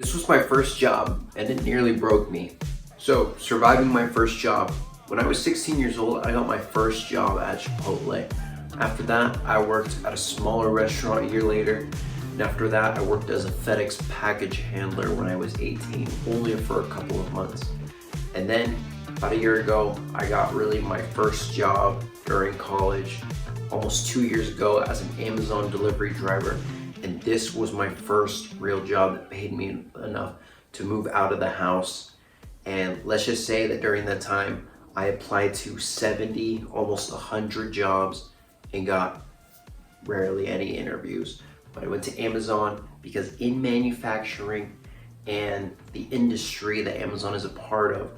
This was my first job and it nearly broke me. So, surviving my first job. When I was 16 years old, I got my first job at Chipotle. After that, I worked at a smaller restaurant a year later. And after that, I worked as a FedEx package handler when I was 18, only for a couple of months. And then, about a year ago, I got really my first job during college, almost 2 years ago, as an Amazon delivery driver. And this was my first real job that paid me enough to move out of the house. And let's just say that during that time, I applied to 70, almost 100 jobs and got rarely any interviews. But I went to Amazon because in manufacturing and the industry that Amazon is a part of,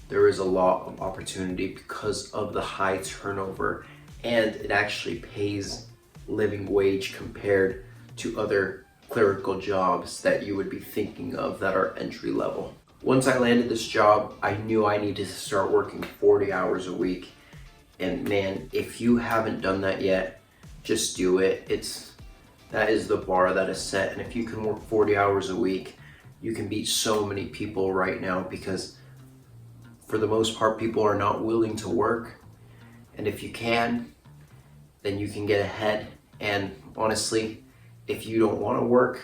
there is a lot of opportunity because of the high turnover, and it actually pays living wage compared to other clerical jobs that you would be thinking of that are entry level. Once I landed this job, I knew I needed to start working 40 hours a week. And man, if you haven't done that yet, just do it. That is the bar that is set. And if you can work 40 hours a week, you can beat so many people right now, because for the most part, people are not willing to work. And if you can, then you can get ahead. And honestly, if you don't want to work,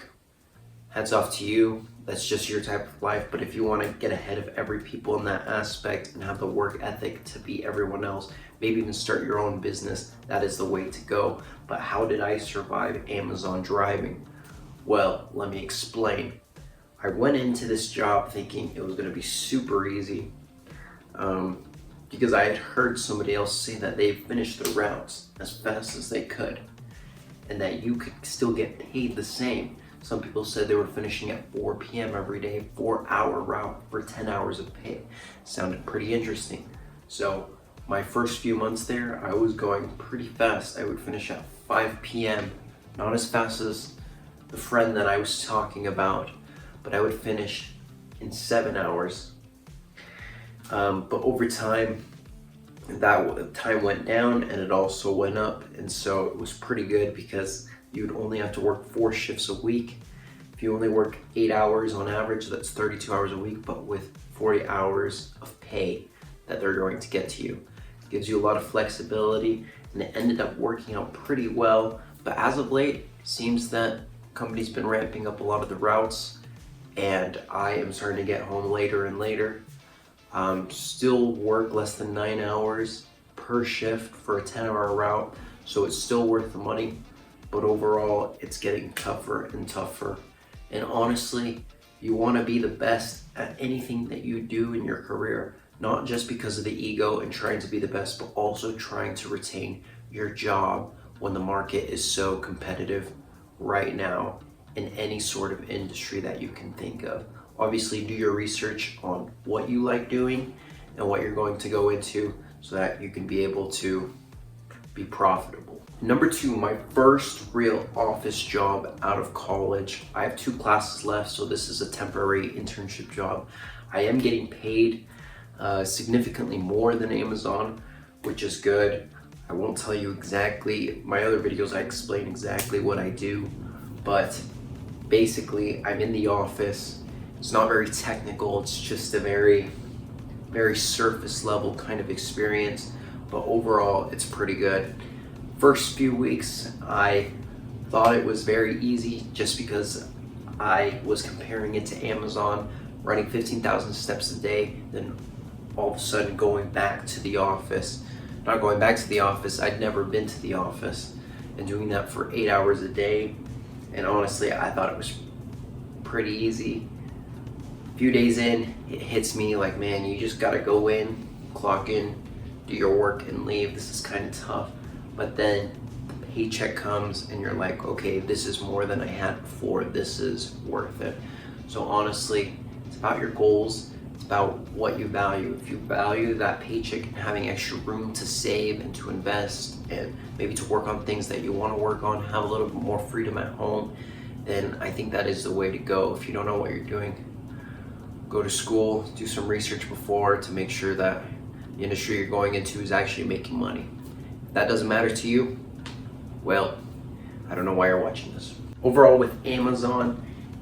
hats off to you. That's just your type of life. But if you want to get ahead of every people in that aspect and have the work ethic to beat everyone else, maybe even start your own business, that is the way to go. But how did I survive Amazon driving? Well, let me explain. I went into this job thinking it was going to be super easy, because I had heard somebody else say that they finished the routes as fast as they could, and that you could still get paid the same. Some people said they were finishing at 4 p.m. every day, 4-hour route for 10 hours of pay. Sounded pretty interesting. So my first few months there, I was going pretty fast. I would finish at 5 p.m. Not as fast as the friend that I was talking about, but I would finish in 7 hours. But over time, that time went down and it also went up, and so it was pretty good because you'd only have to work 4 shifts a week. If you only work 8 hours on average, that's 32 hours a week, but with 40 hours of pay that they're going to get to you. It gives you a lot of flexibility, and it ended up working out pretty well. But as of late, it seems that company's been ramping up a lot of the routes, and I am starting to get home later and later. Still work less than 9 hours per shift for a 10-hour route, so it's still worth the money. But overall, it's getting tougher and tougher. And honestly, you want to be the best at anything that you do in your career, not just because of the ego and trying to be the best, but also trying to retain your job when the market is so competitive right now in any sort of industry that you can think of. Obviously, do your research on what you like doing and what you're going to go into so that you can be able to be profitable. Number 2, my first real office job out of college. I have 2 classes left, so this is a temporary internship job. I am getting paid significantly more than Amazon, which is good. I won't tell you exactly, my other videos I explain exactly what I do, but basically I'm in the office. It's not very technical, it's just a very surface level kind of experience, but overall it's pretty good. First few weeks I thought it was very easy just because I was comparing it to Amazon, running 15,000 steps a day, then all of a sudden going back to the office. Not going back to the office, I'd never been to the office, and doing that for 8 hours a day. And honestly, I thought it was pretty easy. A few days in, it hits me like, man, you just gotta go in, clock in, do your work and leave. This is kind of tough. But then the paycheck comes and you're like, okay, this is more than I had before. This is worth it. So honestly, it's about your goals. It's about what you value. If you value that paycheck and having extra room to save and to invest and maybe to work on things that you want to work on, have a little bit more freedom at home, then I think that is the way to go. If you don't know what you're doing, go to school, do some research before to make sure that the industry you're going into is actually making money. If that doesn't matter to you, well, I don't know why you're watching this. Overall with Amazon,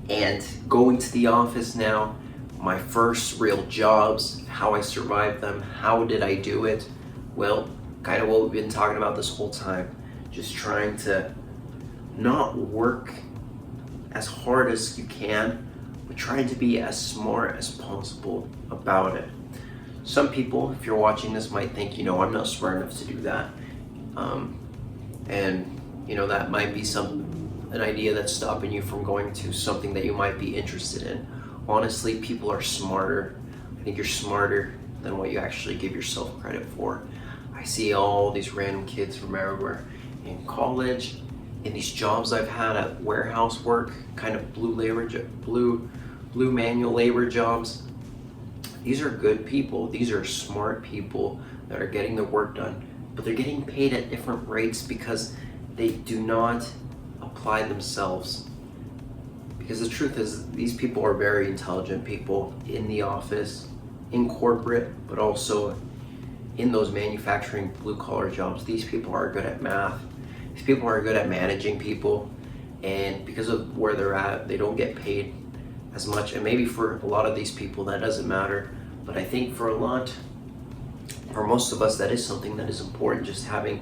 And going to the office now, my first real jobs, how I survived them, how did I do it? Well, kind of what we've been talking about this whole time. Just trying to not work as hard as you can, but trying to be as smart as possible about it. Some people, if you're watching this, might think, I'm not smart enough to do that. And that might be an idea that's stopping you from going to something that you might be interested in. Honestly, people are smarter. I think you're smarter than what you actually give yourself credit for. I see all these random kids from everywhere in college, in these jobs I've had at warehouse work, kind of blue manual labor jobs. These are good people. These are smart people that are getting their work done, but they're getting paid at different rates because they do not apply themselves. Because the truth is, these people are very intelligent people in the office, in corporate, but also in those manufacturing blue-collar jobs. These people are good at math. These people are good at managing people, and because of where they're at, they don't get paid as much. And maybe for a lot of these people that doesn't matter, but I think for most of us, that is something that is important, just having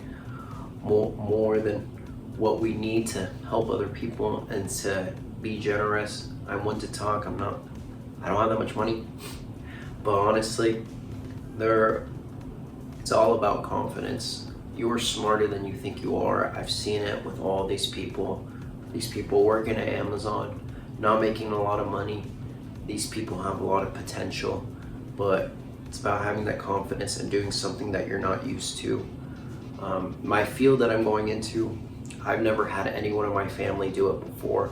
more than what we need to help other people and to be generous. I'm one to talk. I don't have that much money, but honestly, it's all about confidence. You are smarter than you think you are. I've seen it with all these people working at Amazon, not making a lot of money. These people have a lot of potential, but it's about having that confidence and doing something that you're not used to. My field that I'm going into, I've never had anyone in my family do it before.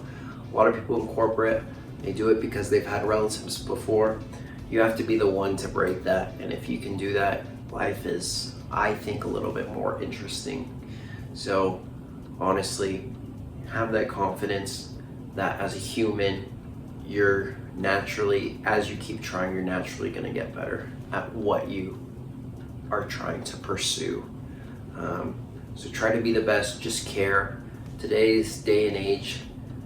A lot of people in corporate, they do it because they've had relatives before. You have to be the one to break that, and if you can do that, life is, I think, a little bit more interesting. So honestly, have that confidence that as a human, you're naturally, as you keep trying, you're naturally going to get better at what you are trying to pursue. So try to be the best, just care. Today's day and age,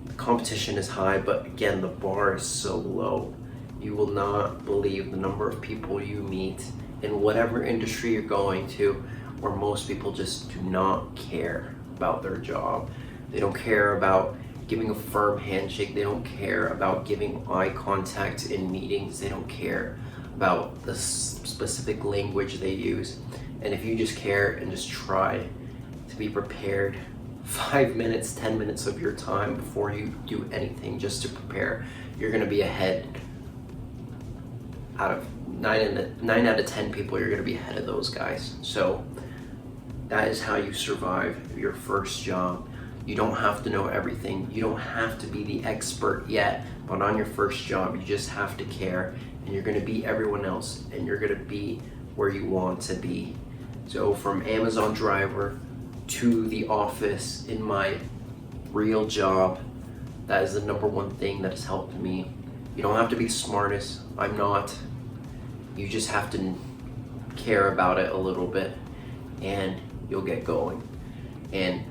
the competition is high, but again, the bar is so low. You will not believe the number of people you meet in whatever industry you're going to, where most people just do not care about their job. They don't care about giving a firm handshake. They don't care about giving eye contact in meetings. They don't care about the specific language they use. And if you just care and just try to be prepared, 5 minutes, 10 minutes of your time before you do anything just to prepare, you're gonna be ahead. Out of 9 out of 10 people, you're gonna be ahead of those guys. So that is how you survive your first job. You don't have to know everything. You don't have to be the expert yet, but on your first job, you just have to care, and you're gonna beat everyone else, and you're gonna be where you want to be. So from Amazon driver to the office in my real job, that is the number one thing that has helped me. You don't have to be the smartest. I'm not. You just have to care about it a little bit, and you'll get going. And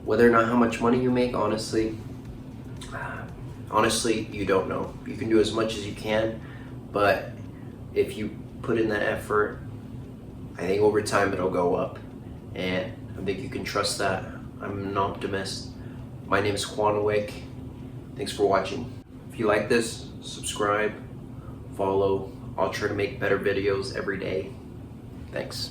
whether or not how much money you make, honestly, you don't know. You can do as much as you can, but if you put in that effort, I think over time it'll go up, and I think you can trust that. I'm an optimist. My name is Quanwick. Thanks for watching. If you like this, subscribe, follow. I'll try to make better videos every day. Thanks.